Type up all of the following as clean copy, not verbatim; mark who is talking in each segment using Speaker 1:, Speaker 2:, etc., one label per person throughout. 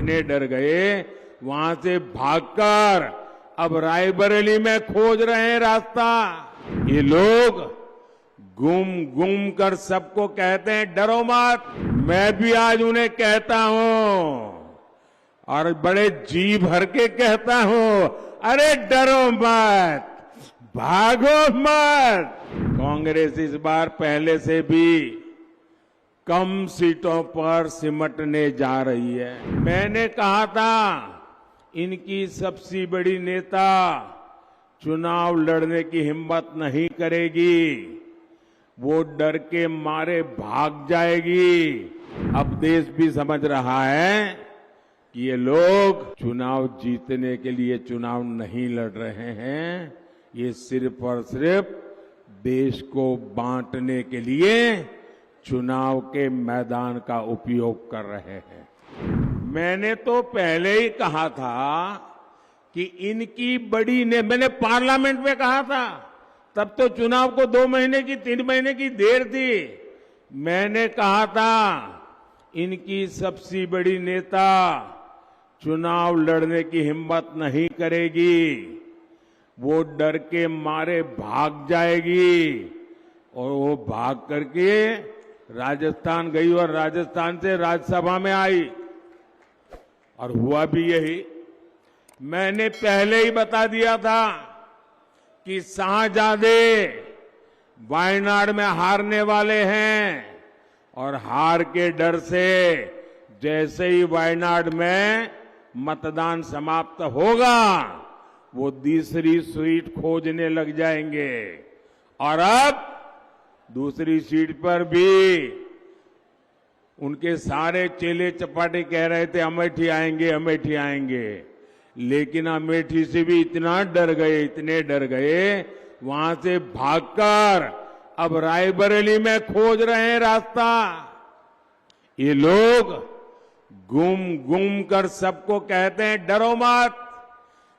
Speaker 1: इतने डर गए, वहां से भागकर अब रायबरेली में खोज रहे हैं रास्ता। ये लोग गुम गुम कर सबको कहते हैं डरो मत। मैं भी आज उन्हें कहता हूं और बड़े जी भर के कहता हूं, अरे डरो मत, भागो मत। कांग्रेस इस बार पहले से भी कम सीटों पर सिमटने जा रही है। मैंने कहा था इनकी सबसे बड़ी नेता चुनाव लड़ने की हिम्मत नहीं करेगी, वो डर के मारे भाग जाएगी। अब देश भी समझ रहा है कि ये लोग चुनाव जीतने के लिए चुनाव नहीं लड़ रहे हैं, ये सिर्फ और सिर्फ देश को बांटने के लिए चुनाव के मैदान का उपयोग कर रहे हैं। मैंने तो पहले ही कहा था कि इनकी बड़ी ने मैंने पार्लियामेंट में कहा था, तब तो चुनाव को 2 महीने की 3 महीने की देर थी। मैंने कहा था इनकी सबसे बड़ी नेता चुनाव लड़ने की हिम्मत नहीं करेगी, वो डर के मारे भाग जाएगी। और वो भाग करके राजस्थान गई और राजस्थान से राज्यसभा में आई और हुआ भी यही। मैंने पहले ही बता दिया था कि शाहजादे वायनाड में हारने वाले हैं और हार के डर से जैसे ही वायनाड में मतदान समाप्त होगा वो दूसरी सीट खोजने लग जाएंगे। और अब दूसरी सीट पर भी उनके सारे चेले चपाटे कह रहे थे अमेठी आएंगे, अमेठी आएंगे, लेकिन अमेठी से भी इतना डर गए, इतने डर गए, वहां से भागकर अब रायबरेली में खोज रहे हैं रास्ता। ये लोग गुम गुम कर सबको कहते हैं डरो मत।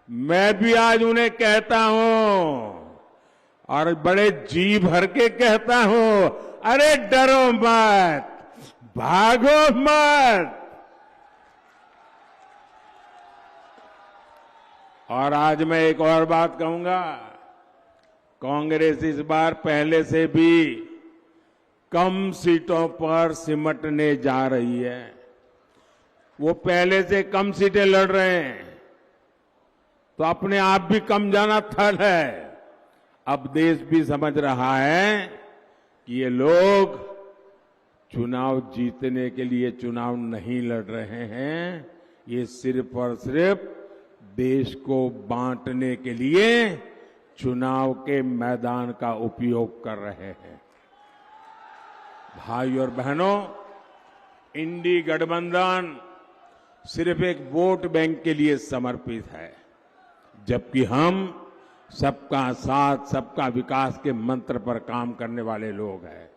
Speaker 1: मैं भी आज उन्हें कहता हूं और बड़े जी भर के कहता हूं, अरे डरो मत, भागो मत। और आज मैं एक और बात कहूंगा, कांग्रेस इस बार पहले से भी कम सीटों पर सिमटने जा रही है। वो पहले से कम सीटें लड़ रहे हैं तो अपने आप भी कम जाना थल है। अब देश भी समझ रहा है कि ये लोग चुनाव जीतने के लिए चुनाव नहीं लड़ रहे हैं, ये सिर्फ और सिर्फ देश को बांटने के लिए चुनाव के मैदान का उपयोग कर रहे हैं। भाई और बहनों, इंडी गठबंधन सिर्फ एक वोट बैंक के लिए समर्पित है, जबकि हम सबका साथ सबका विकास के मंत्र पर काम करने वाले लोग हैं।